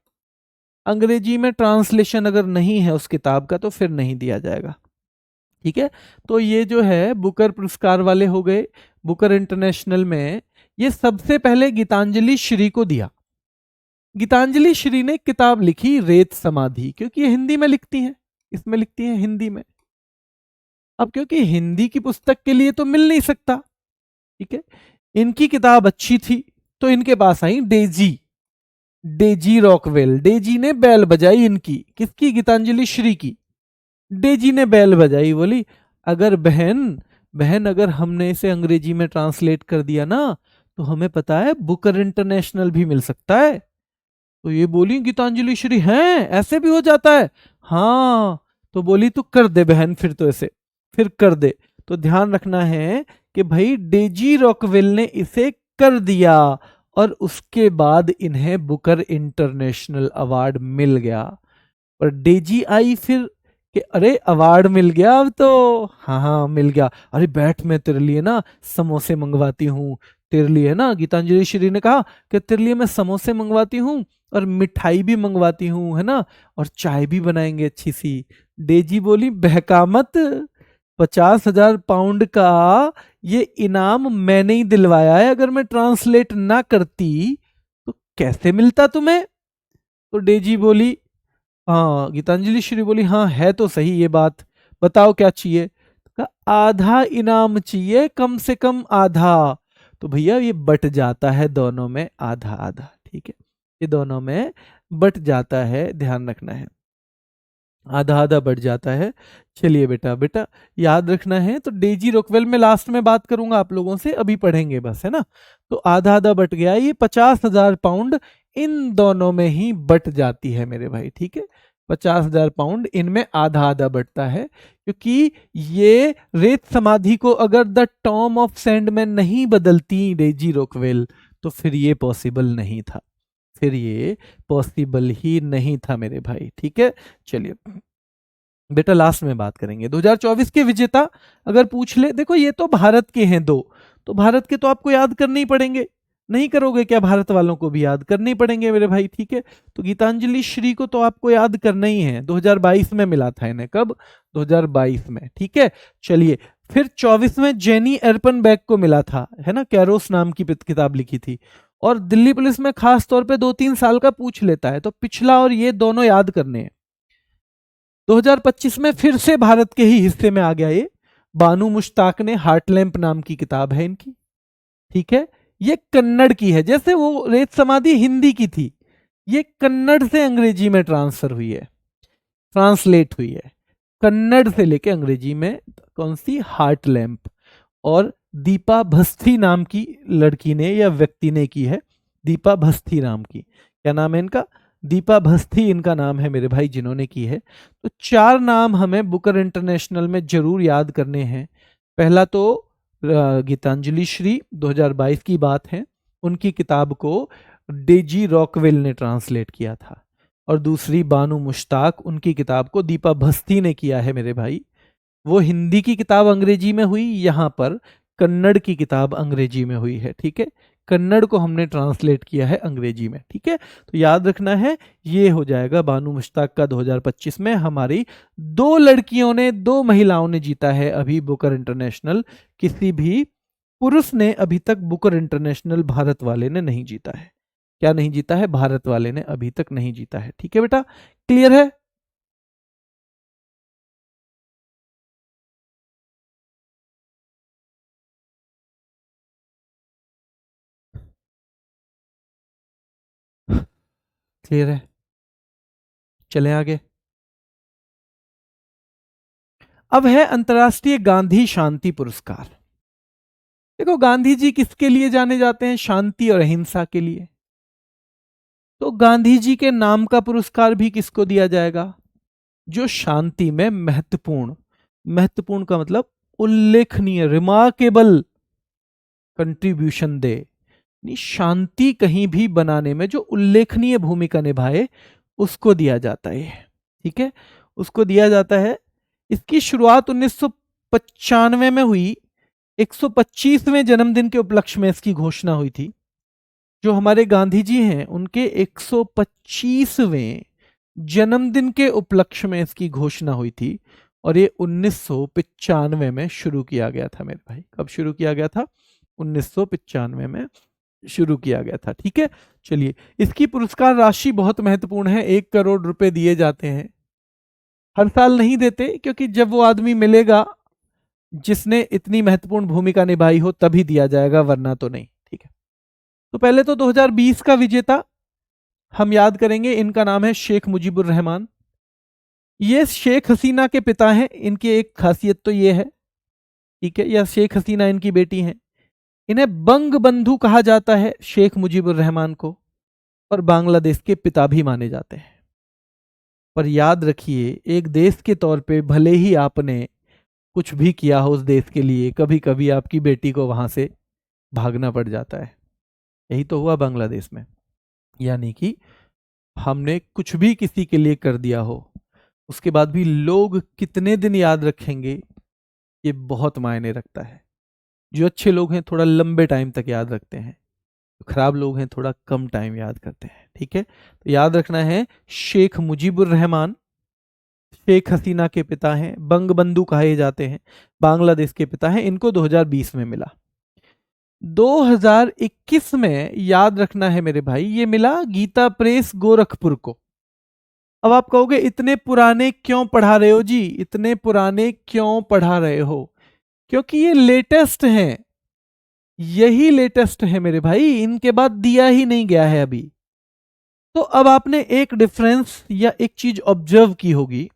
Speaker 1: अंग्रेजी में ट्रांसलेशन अगर नहीं है उस किताब का तो फिर नहीं दिया जाएगा। ठीक है, तो ये जो है बुकर पुरस्कार वाले हो गए। बुकर इंटरनेशनल में ये सबसे पहले गीतांजलि श्री को दिया। गीतांजलि श्री ने किताब लिखी रेत समाधि, क्योंकि ये हिंदी में लिखती हैं, इसमें लिखती हैं हिंदी में। अब क्योंकि हिंदी की पुस्तक के लिए तो मिल नहीं सकता, ठीक है, इनकी किताब अच्छी थी तो इनके पास आई डेजी, डेजी रॉकवेल। डेजी ने बैल बजाई इनकी, किसकी, गीतांजलि श्री की। डेजी ने बैल बजाई, बोली अगर बहन बहन अगर हमने इसे अंग्रेजी में ट्रांसलेट कर दिया ना तो हमें पता है बुकर इंटरनेशनल भी मिल सकता है। तो ये बोली गीतांजलि श्री, हैं ऐसे भी हो जाता है, हाँ। तो बोली तो कर दे बहन, फिर तो ऐसे फिर कर दे। तो ध्यान रखना है कि भाई डेजी रॉकवेल ने इसे कर दिया और उसके बाद इन्हें बुकर इंटरनेशनल अवार्ड मिल गया। और डेजी आई फिर कि अरे अवार्ड मिल गया अब तो, हाँ हाँ मिल गया, अरे बैठ मैं तेरे लिए ना समोसे मंगवाती हूँ, तेरे लिए ना, गीतांजलि श्री ने कहा कि तेरे लिए मैं समोसे मंगवाती हूँ और मिठाई भी मंगवाती हूँ, है ना, और चाय भी बनाएंगे अच्छी सी। डेजी बोली बहका मत, 50,000 पाउंड का ये इनाम मैंने ही दिलवाया है, अगर मैं ट्रांसलेट ना करती तो कैसे मिलता तुम्हें। तो डेजी बोली, हाँ, गीतांजलि श्री बोली हाँ है तो सही ये बात, बताओ क्या चाहिए। तो कहा, आधा इनाम चाहिए, कम से कम आधा। तो भैया ये बट जाता है दोनों में आधा आधा, ठीक है, ये दोनों में बट जाता है, ध्यान रखना है, आधा आधा बढ़ जाता है। चलिए बेटा बेटा याद रखना है। तो डेजी रोकवेल में लास्ट में बात करूंगा आप लोगों से, अभी पढ़ेंगे बस, है ना। तो आधा आधा बट गया, ये 50,000 पाउंड इन दोनों में ही बट जाती है मेरे भाई, ठीक है। 50,000 पाउंड इनमें आधा आधा बटता है, क्योंकि ये रेत समाधि को अगर द टॉम ऑफ सैंडमैन नहीं बदलती डेजी रोकवेल तो फिर ये पॉसिबल नहीं था, फिर ये पॉसिबल ही नहीं था मेरे भाई, ठीक है। चलिए बेटा लास्ट में बात करेंगे 2024 के विजेता, अगर पूछ ले, देखो ये तो भारत के हैं दो, तो भारत के तो आपको याद करने ही पड़ेंगे, नहीं करोगे क्या, भारत वालों को भी याद करने ही पड़ेंगे मेरे भाई, ठीक है। तो गीतांजलि श्री को तो आपको याद करना ही है, 2022 में मिला था इन्हें, कब, 2022 में, ठीक है। चलिए फिर 24 में जेनी एर्पनबैक को मिला था, है ना, कैरोस नाम की किताब लिखी थी। और दिल्ली पुलिस में खास तौर पे 2-3 साल का पूछ लेता है, तो पिछला और ये दोनों याद करने हैं। 2025 में फिर से भारत के ही हिस्से में आ गया ये, बानू मुश्ताक ने हार्ट लैंप नाम की किताब है इनकी, ठीक है। ये कन्नड़ की है, जैसे वो रेत समाधि हिंदी की थी, ये कन्नड़ से अंग्रेजी में ट्रांसफर हुई है, ट्रांसलेट हुई है, कन्नड़ से लेके अंग्रेजी में। कौन सी, हार्ट लैंप। और दीपा भस्थी नाम की लड़की ने या व्यक्ति ने की है, दीपा भस्थी नाम की, क्या नाम है इनका, दीपा भस्थी इनका नाम है मेरे भाई, जिन्होंने की है। तो 4 नाम हमें बुकर इंटरनेशनल में जरूर याद करने हैं। पहला तो गीतांजलि श्री 2022 की बात है, उनकी किताब को डेजी रॉकवेल ने ट्रांसलेट किया था। और दूसरी बानू मुश्ताक, उनकी किताब को दीपा भस्थी ने किया है मेरे भाई। वो हिंदी की किताब अंग्रेजी में हुई, यहाँ पर कन्नड़ की किताब अंग्रेजी में हुई है, ठीक है। कन्नड़ को हमने ट्रांसलेट किया है अंग्रेजी में, ठीक है। तो याद रखना है, ये हो जाएगा बानू मुश्ताक का 2025 में। हमारी 2 लड़कियों ने, 2 महिलाओं ने जीता है अभी बुकर इंटरनेशनल, किसी भी पुरुष ने अभी तक बुकर इंटरनेशनल भारत वाले ने नहीं जीता है। क्या नहीं जीता है, भारत वाले ने अभी तक नहीं जीता है, ठीक है बेटा, क्लियर है। क्लियर है, चलें आगे। अब है अंतर्राष्ट्रीय गांधी शांति पुरस्कार। देखो गांधी जी किसके लिए जाने जाते हैं? शांति और अहिंसा के लिए। तो गांधी जी के नाम का पुरस्कार भी किसको दिया जाएगा? जो शांति में महत्वपूर्ण, महत्वपूर्ण का मतलब उल्लेखनीय, रिमार्केबल कंट्रीब्यूशन दे, शांति कहीं भी बनाने में जो उल्लेखनीय भूमिका निभाए उसको दिया जाता है। ठीक है, उसको दिया जाता है। इसकी शुरुआत 1995 में हुई। 125वें जन्मदिन के उपलक्ष्य में इसकी घोषणा हुई थी। जो हमारे गांधी जी हैं उनके 125वें जन्मदिन के उपलक्ष्य में इसकी घोषणा हुई थी और ये 1995 में शुरू किया गया था मेरे भाई। कब शुरू किया गया था? 1995 में शुरू किया गया था। ठीक है, चलिए इसकी पुरस्कार राशि बहुत महत्वपूर्ण है। 1 करोड़ रुपए दिए जाते हैं। हर साल नहीं देते, क्योंकि जब वो आदमी मिलेगा जिसने इतनी महत्वपूर्ण भूमिका निभाई हो तभी दिया जाएगा, वरना तो नहीं। ठीक है, तो पहले तो 2020 का विजेता हम याद करेंगे। इनका नाम है शेख मुजीबुर रहमान। ये शेख हसीना के पिता हैं। इनकी एक खासियत तो ये है, ठीक है, यह शेख हसीना इनकी बेटी हैं। इन्हें बंग बंधु कहा जाता है, शेख मुजीबुर रहमान को, और बांग्लादेश के पिता भी माने जाते हैं। पर याद रखिए, एक देश के तौर पे भले ही आपने कुछ भी किया हो उस देश के लिए, कभी कभी आपकी बेटी को वहां से भागना पड़ जाता है। यही तो हुआ बांग्लादेश में। यानी कि हमने कुछ भी किसी के लिए कर दिया हो, उसके बाद भी लोग कितने दिन याद रखेंगे, ये बहुत मायने रखता है। जो अच्छे लोग हैं थोड़ा लंबे टाइम तक याद रखते हैं, जो खराब लोग हैं थोड़ा कम टाइम याद करते हैं। ठीक है, तो याद रखना है, शेख मुजीबुर रहमान शेख हसीना के पिता हैं, बंग बंधु कहे जाते हैं, बांग्लादेश के पिता हैं। इनको 2020 में मिला। 2021 में याद रखना है मेरे भाई, ये मिला गीता प्रेस गोरखपुर को। अब आप कहोगे इतने पुराने क्यों पढ़ा रहे हो जी, इतने पुराने क्यों पढ़ा रहे हो? क्योंकि ये लेटेस्ट हैं, यही लेटेस्ट है मेरे भाई, इनके बाद दिया ही नहीं गया है अभी। तो अब आपने एक डिफरेंस या एक चीज ऑब्जर्व की होगी,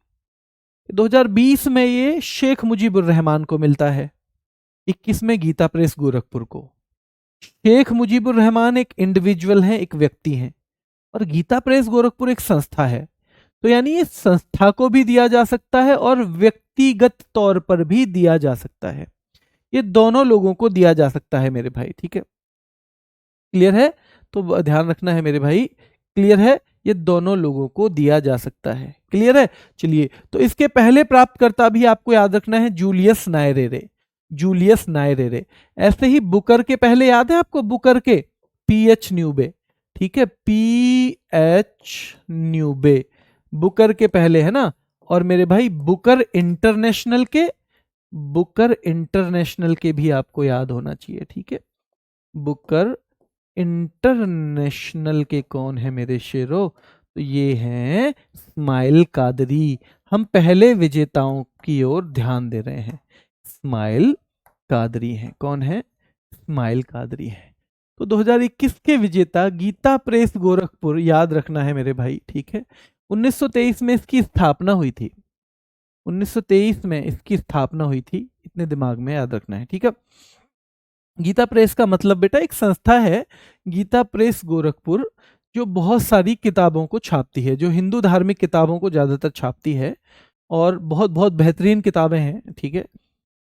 Speaker 1: 2020 में ये शेख मुजीबुर रहमान को मिलता है, 21 में गीता प्रेस गोरखपुर को। शेख मुजीबुर रहमान एक इंडिविजुअल है, एक व्यक्ति है, और गीता प्रेस गोरखपुर एक संस्था है। तो यानी ये संस्था को भी दिया जा सकता है और व्यक्तिगत तौर पर भी दिया जा सकता है। ये दोनों लोगों को दिया जा सकता है मेरे भाई। ठीक है, क्लियर है? तो ध्यान रखना है मेरे भाई, क्लियर है? ये दोनों लोगों को दिया जा सकता है। क्लियर है? चलिए, तो इसके पहले प्राप्तकर्ता भी आपको याद रखना है, जूलियस नायरेरे। जूलियस नायरेरे। ऐसे ही बुकर के पहले याद है आपको, बुकर के पीएच न्यूबे। ठीक है, पीएच न्यूबे बुकर के पहले है ना। और मेरे भाई बुकर इंटरनेशनल के, बुकर इंटरनेशनल के भी आपको याद होना चाहिए। ठीक है, बुकर इंटरनेशनल के कौन है मेरे शेरों? तो ये हैं स्माइल कादरी। हम पहले विजेताओं की ओर ध्यान दे रहे हैं, स्माइल कादरी हैं। कौन है? स्माइल कादरी हैं। तो 2021 के विजेता गीता प्रेस गोरखपुर, याद रखना है मेरे भाई। ठीक है, 1923 में इसकी स्थापना हुई थी। 1923 में इसकी स्थापना हुई थी, इतने दिमाग में याद रखना है। ठीक है, गीता प्रेस का मतलब बेटा एक संस्था है, गीता प्रेस गोरखपुर, जो बहुत सारी किताबों को छापती है, जो हिंदू धार्मिक किताबों को ज़्यादातर छापती है, और बहुत बहुत बेहतरीन किताबें हैं। ठीक है,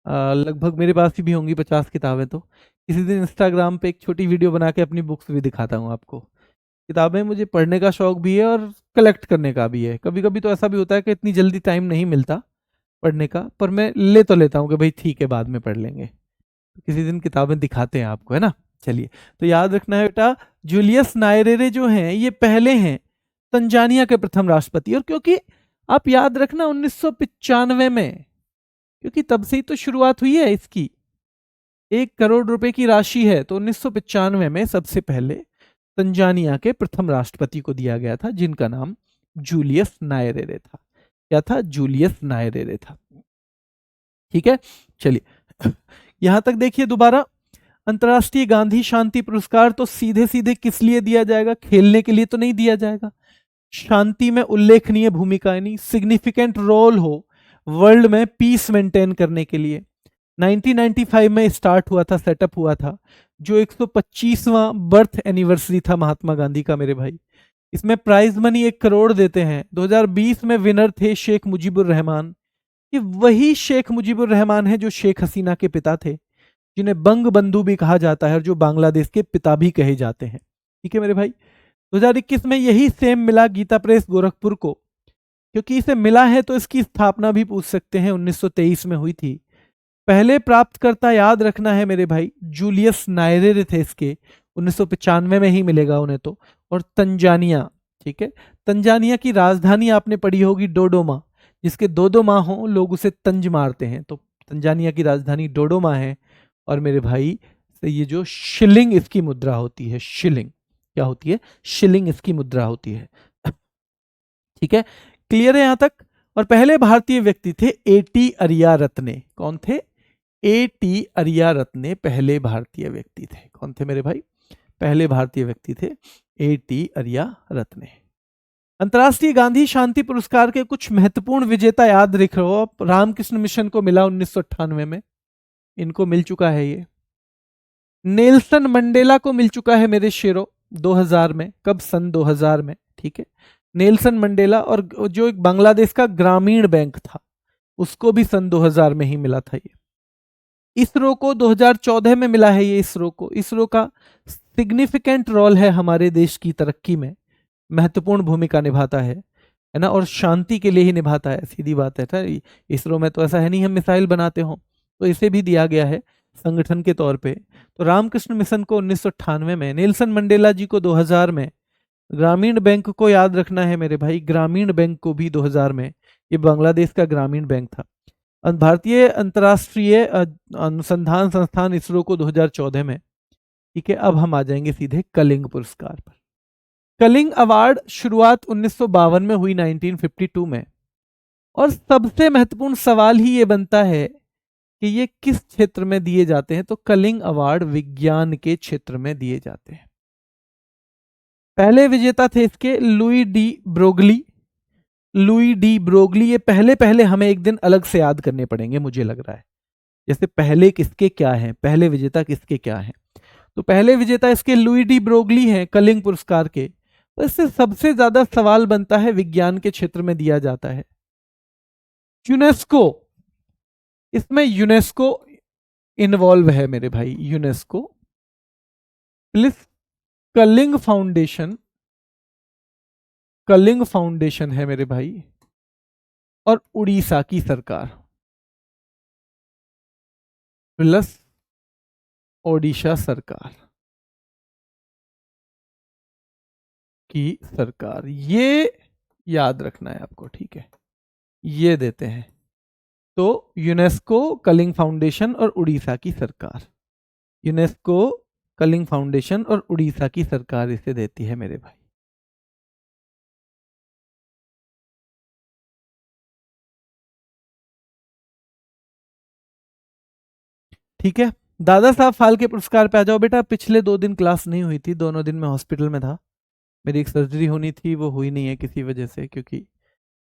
Speaker 1: लगभग मेरे पास भी होंगी 50 किताबें। तो किसी दिन इंस्टाग्राम पे एक छोटी वीडियो बना के अपनी बुक्स भी दिखाता हूँ आपको। किताबें मुझे पढ़ने का शौक भी है और कलेक्ट करने का भी है। कभी कभी तो ऐसा भी होता है कि इतनी जल्दी टाइम नहीं मिलता पढ़ने का, पर मैं ले तो लेता हूँ कि भाई ठीक है बाद में पढ़ लेंगे। तो किसी दिन किताबें दिखाते हैं आपको, है ना। चलिए, तो याद रखना है बेटा, जूलियस नायरेरे जो हैं ये पहले हैं तंजानिया के प्रथम राष्ट्रपति। और क्योंकि आप याद रखना 1995 में, क्योंकि तब से ही तो शुरुआत हुई है इसकी, 1 करोड़ रुपए की राशि है, तो 1995 में सबसे पहले तंजानिया के प्रथम राष्ट्रपति को दिया गया था, जिनका नाम जूलियस नायरेरे था। क्या था? जूलियस नायरेरे था। ठीक है, चलिए यहां तक देखिए दोबारा। अंतर्राष्ट्रीय गांधी शांति पुरस्कार तो सीधे सीधे किस लिए दिया जाएगा? खेलने के लिए तो नहीं दिया जाएगा। शांति में उल्लेखनीय भूमिका, यानी सिग्निफिकेंट रोल हो, वर्ल्ड में पीस मेंटेन करने के लिए। 1995 में स्टार्ट हुआ था, सेटअप हुआ था, जो 125वां बर्थ एनिवर्सरी था महात्मा गांधी का मेरे भाई। इसमें प्राइज मनी 1 करोड़ देते हैं। 2020 में विनर थे शेख मुजीबुर रहमान। ये वही शेख मुजीबुर रहमान है जो शेख हसीना के पिता थे, जिन्हें बंग बंधु भी कहा जाता है और जो बांग्लादेश के पिता भी कहे जाते हैं। ठीक है मेरे भाई। 2021 में यही सेम मिला गीता प्रेस गोरखपुर को। क्योंकि इसे मिला है तो इसकी स्थापना भी पूछ सकते हैं, 1923 में हुई थी। पहले प्राप्तकर्ता याद रखना है मेरे भाई, जूलियस नायरेरे थे इसके, 1995 में ही मिलेगा उन्हें तो। और तंजानिया, ठीक है, तंजानिया की राजधानी आपने पढ़ी होगी डोडोमा, जिसके दो दो माँ हों लोग उसे तंज मारते हैं, तो तंजानिया की राजधानी डोडोमा है। और मेरे भाई ये जो शिलिंग इसकी मुद्रा होती है, शिलिंग क्या होती है, शिलिंग इसकी मुद्रा होती है। ठीक है, क्लियर है यहां तक। और पहले भारतीय व्यक्ति थे एटी अरिया रत्ने। कौन थे? एटी अरिया रत्ने पहले भारतीय व्यक्ति थे। कौन थे मेरे भाई? पहले भारतीय व्यक्ति थे एटी अरिया रत्ने। अंतर्राष्ट्रीय गांधी शांति पुरस्कार के कुछ महत्वपूर्ण विजेता याद रखो आप। रामकृष्ण मिशन को मिला 1998 में, इनको मिल चुका है ये। नेल्सन मंडेला को मिल चुका है मेरे शेरों 2000 में। कब? सन 2000 में। ठीक है, नेल्सन मंडेला। और जो एक बांग्लादेश का ग्रामीण बैंक था उसको भी सन 2000 में ही मिला था ये। इसरो को 2014 में मिला है ये। इसरो को, इसरो का सिग्निफिकेंट रोल है हमारे देश की तरक्की में, महत्वपूर्ण भूमिका निभाता है ना, और शांति के लिए ही निभाता है, सीधी बात है। इसरो में तो ऐसा है नहीं हम मिसाइल बनाते हों, तो इसे भी दिया गया है संगठन के तौर पे। तो रामकृष्ण मिशन को 1998 में, नेल्सन मंडेला जी को 2000 में, ग्रामीण बैंक को याद रखना है मेरे भाई, ग्रामीण बैंक को भी 2000 में। ये बांग्लादेश का ग्रामीण बैंक था। भारतीय अंतर्राष्ट्रीय अनुसंधान संस्थान इसरो को 2014 में। ठीक है, अब हम आ जाएंगे सीधे कलिंग पुरस्कार पर। कलिंग अवार्ड शुरुआत 1952 में हुई, 1952 में। और सबसे महत्वपूर्ण सवाल ही ये बनता है कि ये किस क्षेत्र में दिए जाते हैं, तो कलिंग अवार्ड विज्ञान के क्षेत्र में दिए जाते हैं। पहले विजेता थे इसके Louis de Broglie. Louis de Broglie, ये पहले पहले हमें एक दिन अलग से याद करने पड़ेंगे मुझे लग रहा है, जैसे पहले किसके क्या हैं, पहले विजेता किसके क्या हैं। तो पहले विजेता इसके लुई डी ब्रोगली हैं कलिंग पुरस्कार के। तो इससे सबसे ज्यादा सवाल बनता है विज्ञान के क्षेत्र में दिया जाता है। यूनेस्को, इसमें यूनेस्को इन्वॉल्व है मेरे भाई, UNESCO plus Kalinga foundation, Kalinga foundation है मेरे भाई, और उड़ीसा की सरकार प्लस ओडिशा सरकार की सरकार, ये याद रखना है आपको। ठीक है, ये देते हैं। तो यूनेस्को, कलिंग फाउंडेशन और उड़ीसा की सरकार, यूनेस्को, कलिंग फाउंडेशन और उड़ीसा की सरकार इसे देती है मेरे भाई। ठीक है, दादा साहब फाल्के पुरस्कार पे आ जाओ बेटा। पिछले 2 दिन क्लास नहीं हुई थी, दोनों दिन मैं हॉस्पिटल में था, मेरी एक सर्जरी होनी थी, वो हुई नहीं है किसी वजह से, क्योंकि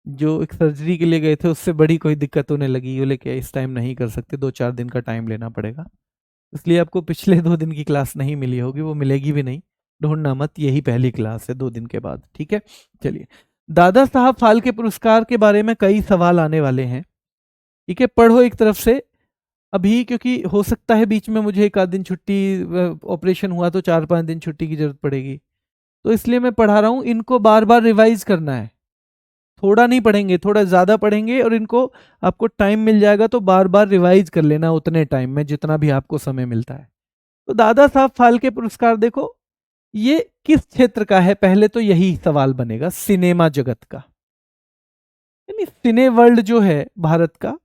Speaker 1: जो एक सर्जरी के लिए गए थे उससे बड़ी कोई दिक्कत होने लगी, वो लेके इस टाइम नहीं कर सकते, 2-4 दिन का टाइम लेना पड़ेगा। इसलिए आपको पिछले 2 दिन की क्लास नहीं मिली होगी, वो मिलेगी भी नहीं, ढूंढना मत, यही पहली क्लास है 2 दिन के बाद। ठीक है, चलिए, दादा साहब फाल्के पुरस्कार के बारे में कई सवाल आने वाले हैं। ठीक है, पढ़ो एक तरफ से अभी, क्योंकि हो सकता है बीच में मुझे 1 आध दिन छुट्टी, ऑपरेशन हुआ तो 4-5 दिन छुट्टी की जरूरत पड़ेगी, तो इसलिए मैं पढ़ा रहा हूँ। इनको बार बार रिवाइज करना है, थोड़ा नहीं पढ़ेंगे, थोड़ा ज़्यादा पढ़ेंगे, और इनको आपको टाइम मिल जाएगा तो बार बार रिवाइज कर लेना उतने टाइम में जितना भी आपको समय मिलता है। तो दादा साहब फाल्के पुरस्कार देखो, ये किस क्षेत्र का है, पहले तो यही सवाल बनेगा, सिनेमा जगत का, यानी सिने वर्ल्ड जो है भारत का,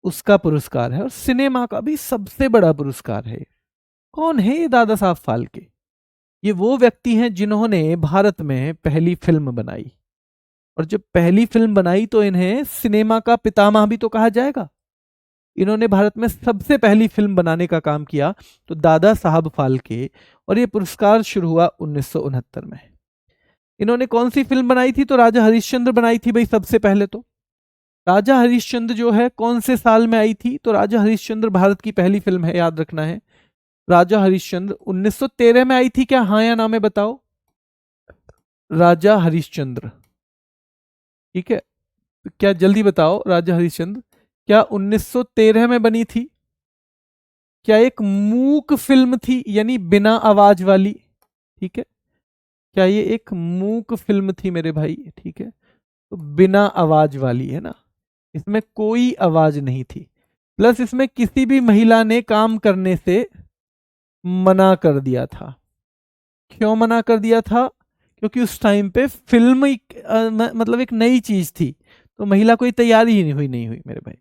Speaker 1: उसका पुरस्कार है, और सिनेमा का भी सबसे बड़ा पुरस्कार है। कौन है ये दादा साहब फाल्के? ये वो व्यक्ति हैं जिन्होंने भारत में पहली फिल्म बनाई, और जब पहली फिल्म बनाई तो इन्हें सिनेमा का पितामह भी तो कहा जाएगा। इन्होंने भारत में सबसे पहली फिल्म बनाने का काम किया, तो दादा साहब फाल्के। और ये पुरस्कार शुरू हुआ 1969 में। इन्होंने कौन सी फिल्म बनाई थी? तो राजा हरिश्चंद्र बनाई थी भाई सबसे पहले तो। राजा हरिश्चंद्र जो है कौन से साल में आई थी? तो राजा हरिश्चंद्र भारत की पहली फिल्म है, याद रखना है। राजा हरिश्चंद्र 1913 में आई थी क्या? हाँ या ना में बताओ। राजा हरिश्चंद्र, ठीक है, तो क्या जल्दी बताओ, राजा हरिश्चंद्र क्या 1913 में बनी थी? क्या एक मूक फिल्म थी, यानी बिना आवाज वाली? ठीक है, क्या ये एक मूक फिल्म थी मेरे भाई? ठीक है, तो बिना आवाज वाली है ना, इसमें कोई आवाज नहीं थी। प्लस इसमें किसी भी महिला ने काम करने से मना कर दिया था। क्यों मना कर दिया था? क्योंकि उस टाइम पे फिल्म मतलब एक नई चीज थी, तो महिला कोई तैयार ही नहीं हुई मेरे भाई,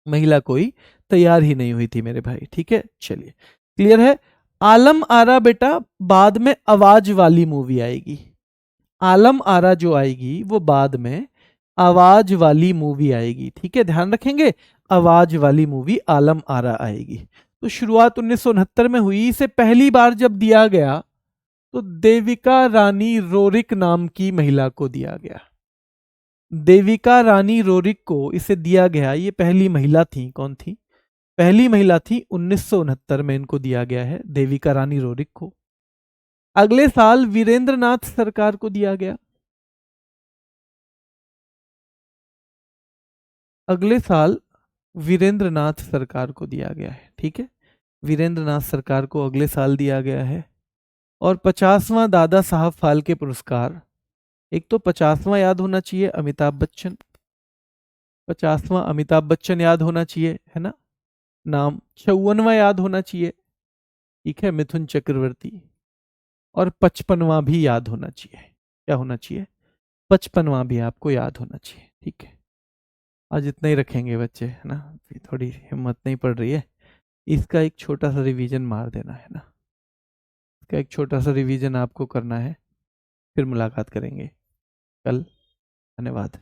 Speaker 1: महिला कोई तैयार ही नहीं हुई थी मेरे भाई। ठीक है, चलिए, क्लियर है। आलम आरा बेटा बाद में आवाज वाली मूवी आएगी। आलम आरा जो आएगी वो बाद में आवाज वाली मूवी आएगी। ठीक है, ध्यान रखेंगे, आवाज वाली मूवी आलम आरा आएगी। तो शुरुआत 1969 में हुई। इसे पहली बार जब दिया गया तो देविका रानी रोरिक नाम की महिला को दिया गया। देविका रानी रोरिक को इसे दिया गया, ये पहली महिला थी। कौन थी? पहली महिला थी, 1969 में इनको दिया गया है, देविका रानी रोरिक को। अगले साल वीरेंद्र नाथ सरकार को दिया गया। अगले साल वीरेंद्र नाथ सरकार को दिया गया है। ठीक है, वीरेंद्र नाथ सरकार को अगले साल दिया गया है। और 50वां दादा साहब फाल्के पुरस्कार, एक तो 50वां याद होना चाहिए अमिताभ बच्चन, 50वां अमिताभ बच्चन याद होना चाहिए, है ना, नाम। 54वां याद होना चाहिए, ठीक है, मिथुन चक्रवर्ती। और 55वां भी याद होना चाहिए। क्या होना चाहिए? 55वां भी आपको याद होना चाहिए। ठीक है, आज इतना ही रखेंगे बच्चे, है ना, थोड़ी हिम्मत नहीं पड़ रही है। इसका एक छोटा सा रिवीजन मार देना है ना, इसका एक छोटा सा रिवीजन आपको करना है, फिर मुलाकात करेंगे कल। धन्यवाद।